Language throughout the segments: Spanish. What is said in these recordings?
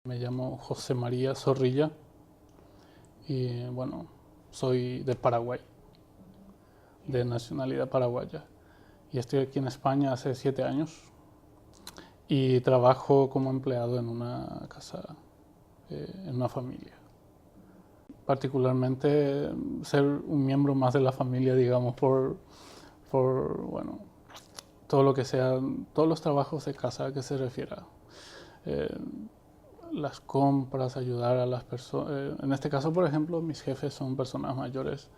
Me llamo José María Zorrilla y bueno, soy de Paraguay, de nacionalidad paraguaya. Y estoy aquí en España hace 7 años y trabajo como empleado en una casa, en una familia. Particularmente ser un miembro más de la familia, digamos, bueno, todo lo que sea, todos los trabajos de casa que se refiera. Eh, las compras, ayudar a las personas. En este caso, por ejemplo, mis jefes son personas mayores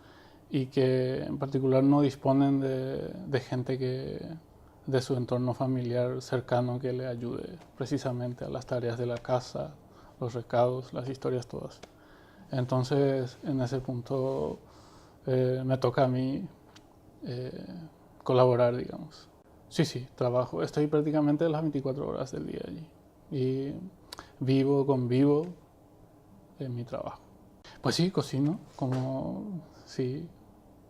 y que en particular no disponen de gente de su entorno familiar cercano que le ayude precisamente a las tareas de la casa, los recados, las historias todas. Entonces, en ese punto me toca a mí eh, colaborar, digamos. Sí, sí, trabajo. Estoy prácticamente las 24 horas del día allí. Y convivo en mi trabajo. Pues sí, cocino, como sí,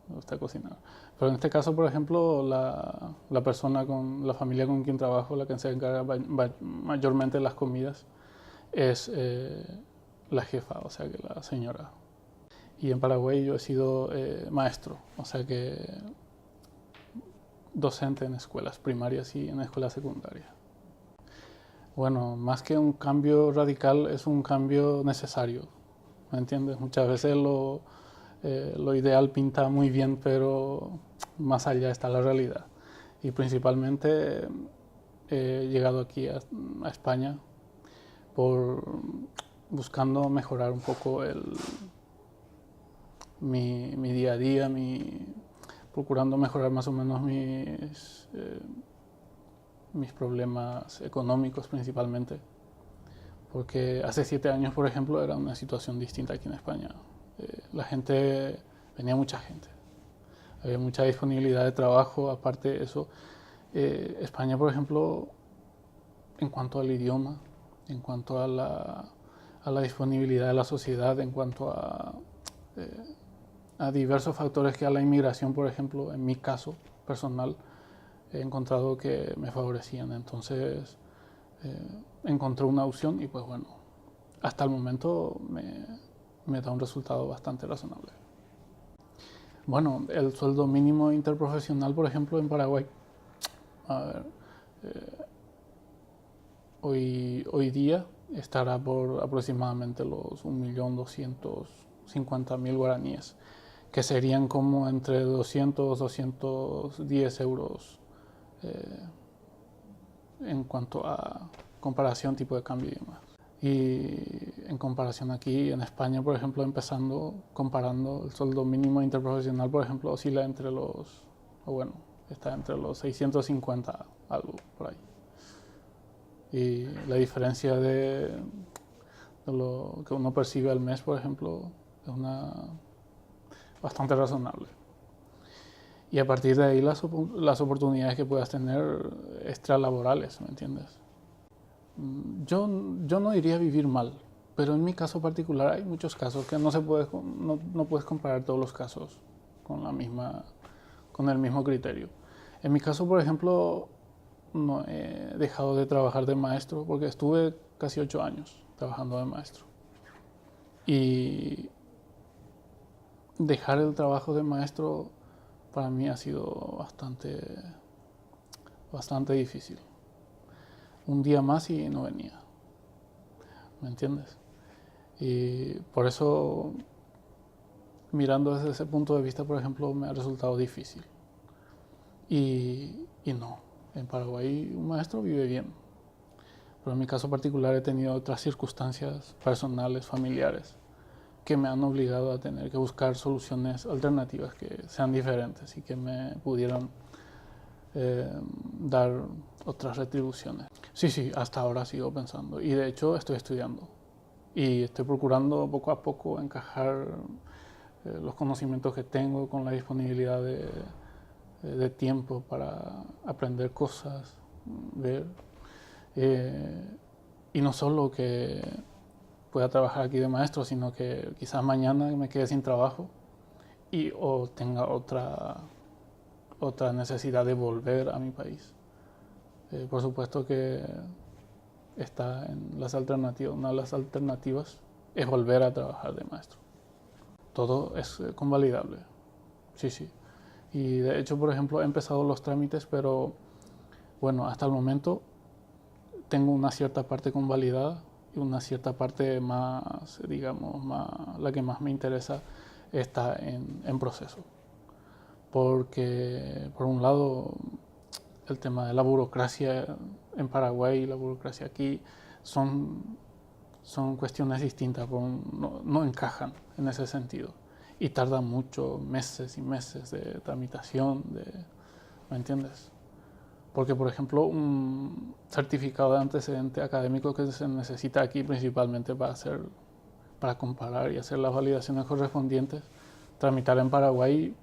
me gusta cocinar. Pero en este caso, por ejemplo, la persona la familia con quien trabajo, la que se encarga mayormente de las comidas, es la jefa, o sea que la señora. Y en Paraguay yo he sido maestro, o sea que docente en escuelas primarias y en escuelas secundarias. Bueno, más que un cambio radical, es un cambio necesario, ¿me entiendes? Muchas veces lo ideal pinta muy bien, pero más allá está la realidad. Y principalmente he llegado aquí a España por buscando mejorar un poco mi día a día, procurando mejorar más o menos mis problemas económicos principalmente. Porque hace 7 años, por ejemplo, era una situación distinta aquí en España. Venía mucha gente, había mucha disponibilidad de trabajo. Aparte de eso, España, por ejemplo, en cuanto al idioma, en cuanto a la disponibilidad de la sociedad, en cuanto a diversos factores que a la inmigración, por ejemplo, en mi caso personal, he encontrado que me favorecían. Entonces, encontré una opción y pues bueno, hasta el momento me da un resultado bastante razonable. Bueno, el sueldo mínimo interprofesional, por ejemplo, en Paraguay, a ver, hoy día estará por aproximadamente los 1.250.000 guaraníes, que serían como entre 210 euros en cuanto a comparación, tipo de cambio y demás. Y en comparación aquí en España, por ejemplo, comparando el sueldo mínimo interprofesional, por ejemplo, oscila está entre los 650, algo por ahí. Y la diferencia de lo que uno percibe al mes, por ejemplo, es bastante razonable. Y a partir de ahí las oportunidades que puedas tener extralaborales, ¿me entiendes? Yo no diría vivir mal, pero en mi caso particular hay muchos casos que no puedes comparar todos los casos con con el mismo criterio. En mi caso, por ejemplo, no he dejado de trabajar de maestro porque estuve casi 8 años trabajando de maestro. Y dejar el trabajo de maestro para mí ha sido bastante difícil. Un día más y no venía, ¿me entiendes? Y por eso, mirando desde ese punto de vista, por ejemplo, me ha resultado difícil. Y no, en Paraguay un maestro vive bien. Pero en mi caso particular he tenido otras circunstancias personales, familiares, que me han obligado a tener que buscar soluciones alternativas que sean diferentes y que me pudieran eh, dar otras retribuciones. Sí, sí, hasta ahora sigo pensando. Y de hecho estoy estudiando. Y estoy procurando poco a poco encajar los conocimientos que tengo con la disponibilidad de tiempo para aprender cosas, ver. Eh, y no solo que pueda trabajar aquí de maestro, sino que quizás mañana me quede sin trabajo o tenga otra necesidad de volver a mi país. Por supuesto que está en las alternativas. Una de las alternativas es volver a trabajar de maestro. Todo es convalidable. Sí, sí. Y de hecho, por ejemplo, he empezado los trámites, pero bueno, hasta el momento tengo una cierta parte convalidada y una cierta parte más, digamos, la que más me interesa está en proceso. Porque, por un lado, el tema de la burocracia en Paraguay y la burocracia aquí son cuestiones distintas, no encajan en ese sentido. Y tardan mucho, meses y meses de tramitación, ¿me entiendes? Porque, por ejemplo, un certificado de antecedente académico que se necesita aquí principalmente para comparar y hacer las validaciones correspondientes, tramitar en Paraguay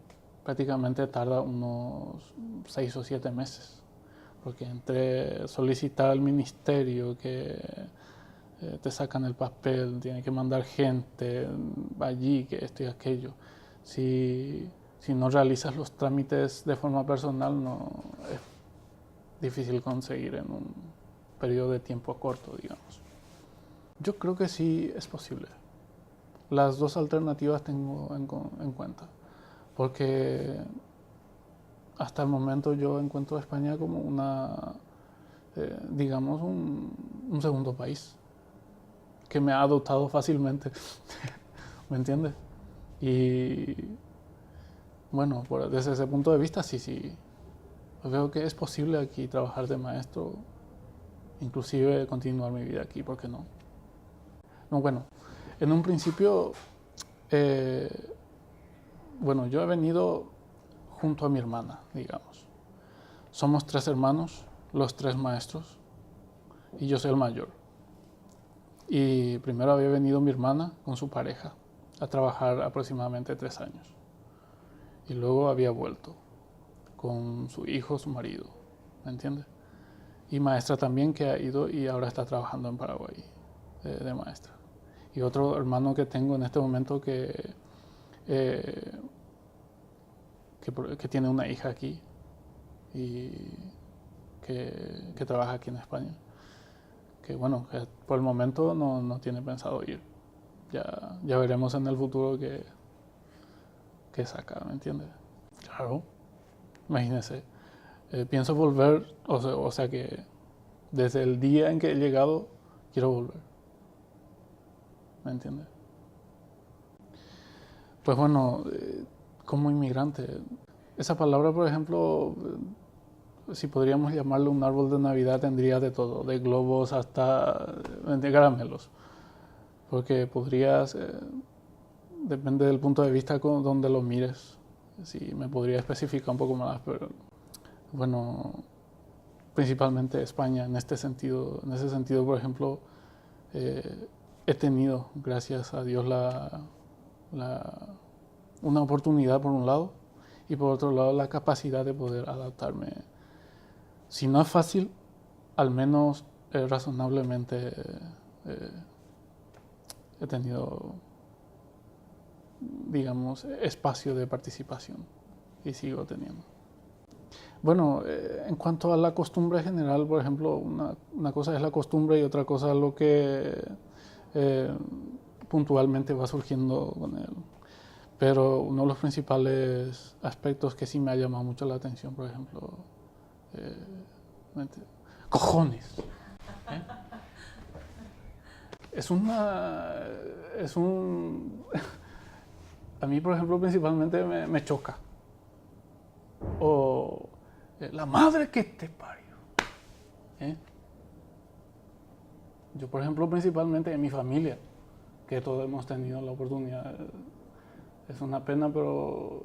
prácticamente tarda unos 6 o 7 meses. Porque entre solicitar al ministerio que te sacan el papel, tiene que mandar gente allí, que esto y aquello. Si no realizas los trámites de forma personal, no es difícil conseguir en un periodo de tiempo corto, digamos. Yo creo que sí es posible. Las dos alternativas tengo en cuenta, porque hasta el momento yo encuentro a España como digamos, un segundo país que me ha adoptado fácilmente, ¿me entiendes? Y bueno, desde ese punto de vista sí, veo que es posible aquí trabajar de maestro, inclusive continuar mi vida aquí, ¿por qué no? No, bueno, en un principio, bueno, yo he venido junto a mi hermana, digamos. Somos 3 hermanos, los 3 maestros, y yo soy el mayor. Y primero había venido mi hermana con su pareja a trabajar aproximadamente 3 años. Y luego había vuelto con su hijo, su marido, ¿me entiendes? Y maestra también que ha ido y ahora está trabajando en Paraguay de maestra. Y otro hermano que tengo en este momento que tiene una hija aquí y que trabaja aquí en España. Que bueno, que por el momento no tiene pensado ir. Ya veremos en el futuro qué saca, ¿me entiendes? Claro, imagínese. Pienso volver, o sea que desde el día en que he llegado, quiero volver. ¿Me entiendes? Pues bueno, como inmigrante, esa palabra, por ejemplo, si podríamos llamarlo un árbol de Navidad, tendría de todo, de globos hasta de caramelos. Porque podrías, depende del punto de vista donde lo mires, si me podría especificar un poco más, pero bueno, principalmente España en este sentido. En ese sentido, por ejemplo, he tenido, gracias a Dios, una oportunidad por un lado y por otro lado la capacidad de poder adaptarme. Si no es fácil, al menos razonablemente he tenido, digamos, espacio de participación y sigo teniendo. Bueno, en cuanto a la costumbre general, por ejemplo, una cosa es la costumbre y otra cosa es lo que puntualmente va surgiendo con él. Pero uno de los principales aspectos que sí me ha llamado mucho la atención, por ejemplo, cojones. ¿Eh? A mí, por ejemplo, principalmente me choca. O la madre que te parió. ¿Eh? Yo, por ejemplo, principalmente en mi familia, que todos hemos tenido la oportunidad. Es una pena, pero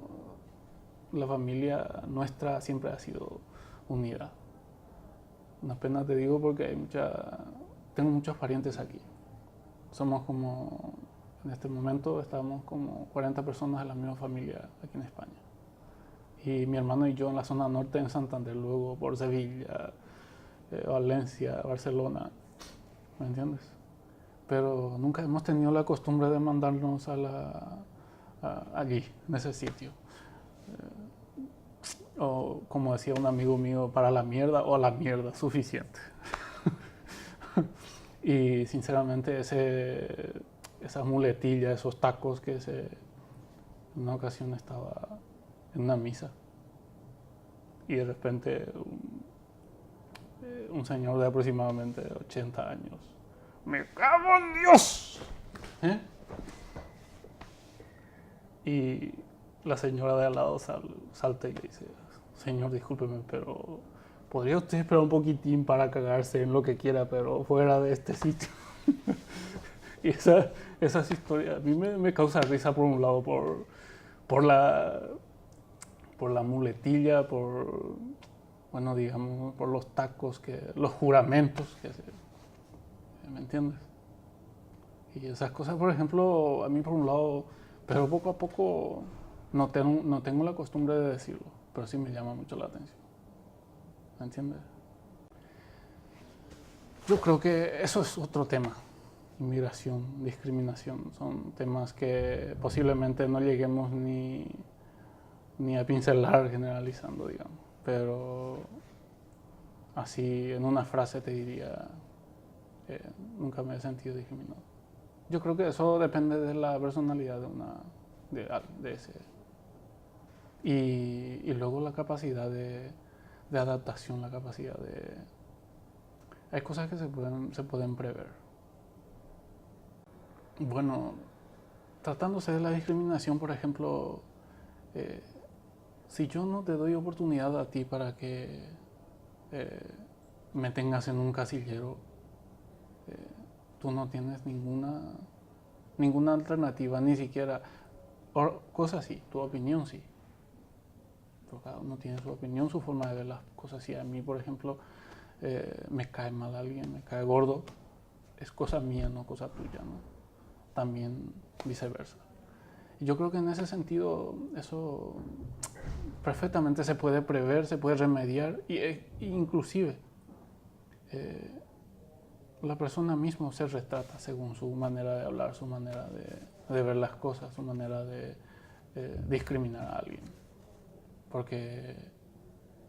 la familia nuestra siempre ha sido unida. Una pena te digo porque tengo muchos parientes aquí. Somos como, en este momento estamos como 40 personas de la misma familia aquí en España. Y mi hermano y yo en la zona norte, en Santander, luego por Sevilla, Valencia, Barcelona, ¿me entiendes? Pero nunca hemos tenido la costumbre de mandarnos allí, en ese sitio. O como decía un amigo mío, para la mierda o a la mierda, suficiente. Y sinceramente esa muletilla, esos tacos en una ocasión estaba en una misa y de repente un señor de aproximadamente 80 años, ¡me cago en Dios! ¿Eh? Y la señora de al lado salta y le dice, señor, discúlpeme, pero ¿podría usted esperar un poquitín para cagarse en lo que quiera, pero fuera de este sitio? Y esas historias a mí me causa risa por un lado, por la, por la muletilla, bueno, digamos, por los tacos, los juramentos que se, ¿me entiendes? Y esas cosas, por ejemplo, a mí por un lado, pero poco a poco no tengo la costumbre de decirlo, pero sí me llama mucho la atención. ¿Me entiendes? Yo creo que eso es otro tema. Inmigración, discriminación, son temas que posiblemente no lleguemos ni a pincelar generalizando, digamos. Pero así en una frase te diría, nunca me he sentido discriminado. Yo creo que eso depende de la personalidad de ese. Y luego la capacidad de adaptación, la capacidad de... Hay cosas que se pueden prever. Bueno, tratándose de la discriminación, por ejemplo, si yo no te doy oportunidad a ti para que me tengas en un casillero, tú no tienes ninguna alternativa, ni siquiera, cosas así, tu opinión sí. Pero cada uno tiene su opinión, su forma de ver las cosas. Si a mí, por ejemplo, me cae mal alguien, me cae gordo, es cosa mía, no cosa tuya, ¿no? También viceversa. Y yo creo que en ese sentido eso perfectamente se puede prever, se puede remediar e inclusive la persona misma se retrata según su manera de hablar, su manera de ver las cosas, su manera de discriminar a alguien. Porque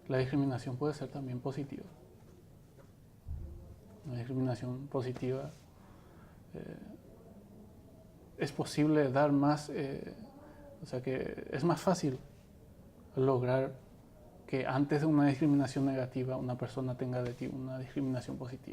la discriminación puede ser también positiva. Una discriminación positiva es posible dar más, o sea que es más fácil lograr que antes de una discriminación negativa una persona tenga de ti una discriminación positiva.